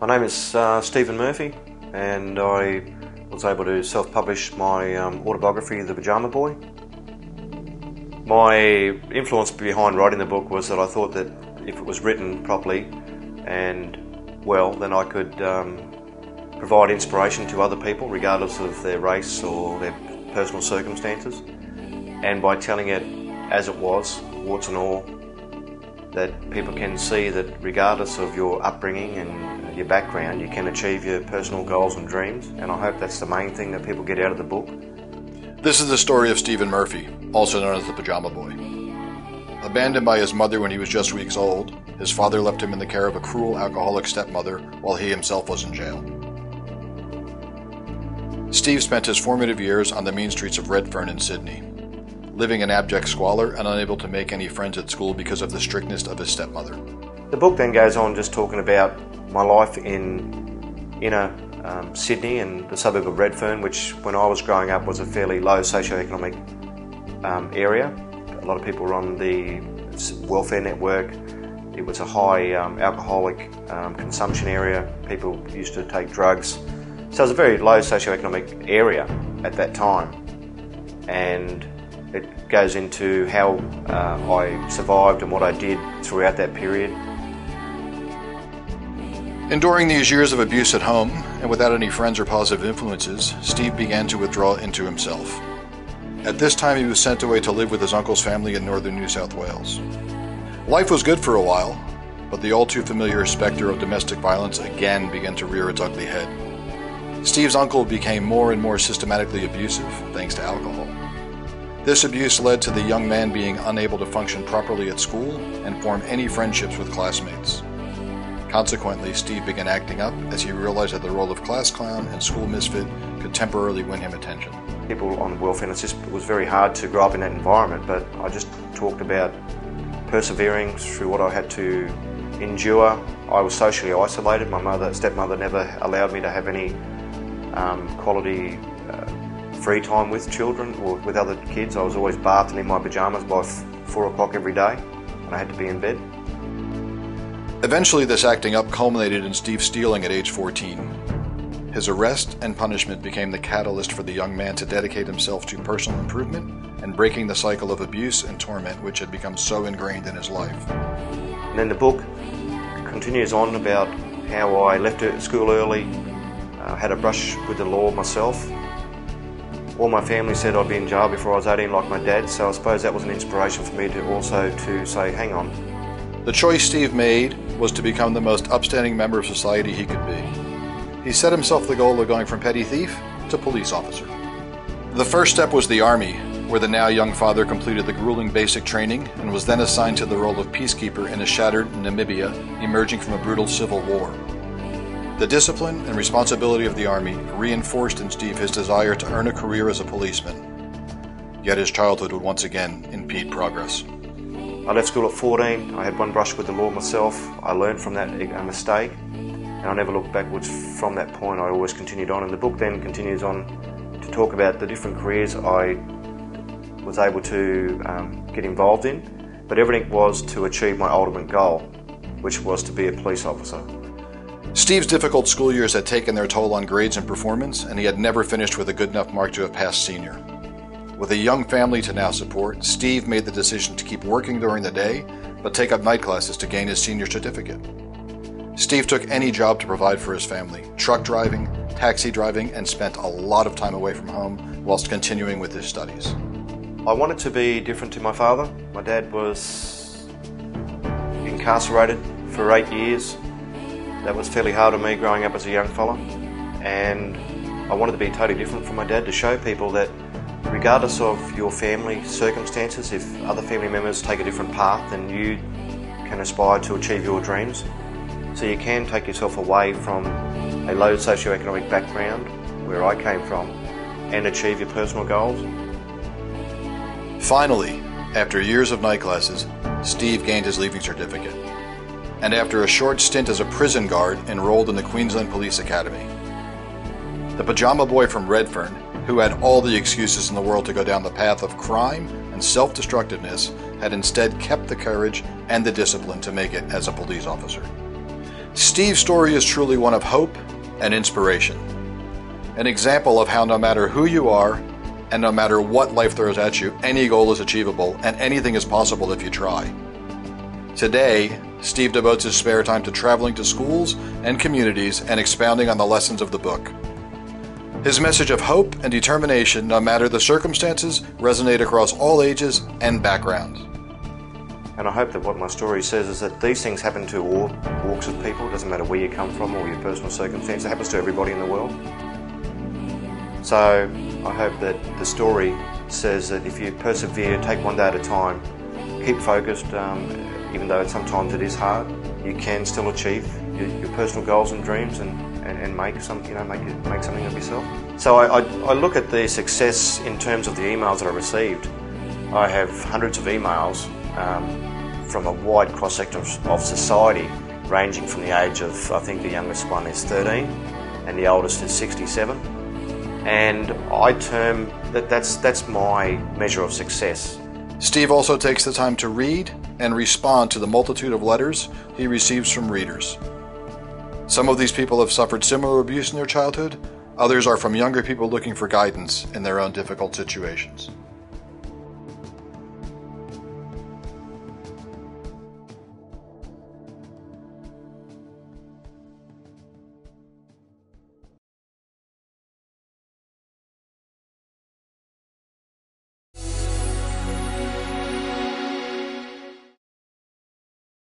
My name is Stephen Murphy, and I was able to self-publish my autobiography, The Pyjama Boy. My influence behind writing the book was that I thought that if it was written properly and well, then I could provide inspiration to other people regardless of their race or their personal circumstances. And by telling it as it was, warts and all, that people can see that regardless of your upbringing and your background, you can achieve your personal goals and dreams. And I hope that's the main thing that people get out of the book. This is the story of Stephen Murphy, also known as the Pyjama Boy. Abandoned by his mother when he was just weeks old, his father left him in the care of a cruel alcoholic stepmother while he himself was in jail. Steve spent his formative years on the mean streets of Redfern in Sydney, living in abject squalor and unable to make any friends at school because of the strictness of his stepmother. The book then goes on just talking about my life in inner Sydney and the suburb of Redfern, which when I was growing up was a fairly low socioeconomic area. A lot of people were on the welfare network. It was a high alcoholic consumption area. People used to take drugs. So it was a very low socioeconomic area at that time. And it goes into how I survived and what I did throughout that period. Enduring these years of abuse at home, and without any friends or positive influences, Steve began to withdraw into himself. At this time, he was sent away to live with his uncle's family in northern New South Wales. Life was good for a while, but the all too familiar specter of domestic violence again began to rear its ugly head. Steve's uncle became more and more systematically abusive, thanks to alcohol. This abuse led to the young man being unable to function properly at school and form any friendships with classmates. Consequently, Steve began acting up as he realized that the role of class clown and school misfit could temporarily win him attention. People on welfare, it was very hard to grow up in that environment, but I just talked about persevering through what I had to endure. I was socially isolated. My stepmother never allowed me to have any quality free time with children or with other kids. I was always bathing in my pyjamas by 4 o'clock every day, and I had to be in bed. Eventually, this acting up culminated in Steve stealing at age 14. His arrest and punishment became the catalyst for the young man to dedicate himself to personal improvement and breaking the cycle of abuse and torment which had become so ingrained in his life. And then the book continues on about how I left school early, had a brush with the law myself. All my family said I'd be in jail before I was 18 like my dad, so I suppose that was an inspiration for me to also say, hang on. The choice Steve made was to become the most upstanding member of society he could be. He set himself the goal of going from petty thief to police officer. The first step was the Army, where the now young father completed the grueling basic training and was then assigned to the role of peacekeeper in a shattered Namibia emerging from a brutal civil war. The discipline and responsibility of the Army reinforced in Steve his desire to earn a career as a policeman. Yet his childhood would once again impede progress. I left school at 14. I had one brush with the law myself. I learned from that mistake, and I never looked backwards from that point. I always continued on, and the book then continues on to talk about the different careers I was able to get involved in, but everything was to achieve my ultimate goal, which was to be a police officer. Steve's difficult school years had taken their toll on grades and performance, and he had never finished with a good enough mark to have passed senior. With a young family to now support, Steve made the decision to keep working during the day, but take up night classes to gain his senior certificate. Steve took any job to provide for his family, truck driving, taxi driving, and spent a lot of time away from home whilst continuing with his studies. I wanted to be different to my father. My dad was incarcerated for 8 years. That was fairly hard on me growing up as a young fella, and I wanted to be totally different from my dad, to show people that regardless of your family circumstances, if other family members take a different path, then you can aspire to achieve your dreams. So you can take yourself away from a low socioeconomic background, where I came from, and achieve your personal goals. Finally, after years of night classes, Steve gained his leaving certificate, and after a short stint as a prison guard, enrolled in the Queensland Police Academy. The Pyjama Boy from Redfern, who had all the excuses in the world to go down the path of crime and self-destructiveness, had instead kept the courage and the discipline to make it as a police officer. Steve's story is truly one of hope and inspiration. An example of how no matter who you are, and no matter what life throws at you, any goal is achievable and anything is possible if you try. Today, Steve devotes his spare time to traveling to schools and communities and expounding on the lessons of the book. His message of hope and determination, no matter the circumstances, resonate across all ages and backgrounds. And I hope that what my story says is that these things happen to all walks of people. It doesn't matter where you come from or your personal circumstance. It happens to everybody in the world. So I hope that the story says that if you persevere, take one day at a time, keep focused, even though sometimes it is hard, you can still achieve your personal goals and dreams and make something of yourself. So I look at the success in terms of the emails that I received. I have hundreds of emails from a wide cross-section of society, ranging from the age of, I think the youngest one is 13 and the oldest is 67. And I term that's my measure of success. Steve also takes the time to read and respond to the multitude of letters he receives from readers. Some of these people have suffered similar abuse in their childhood, others are from younger people looking for guidance in their own difficult situations.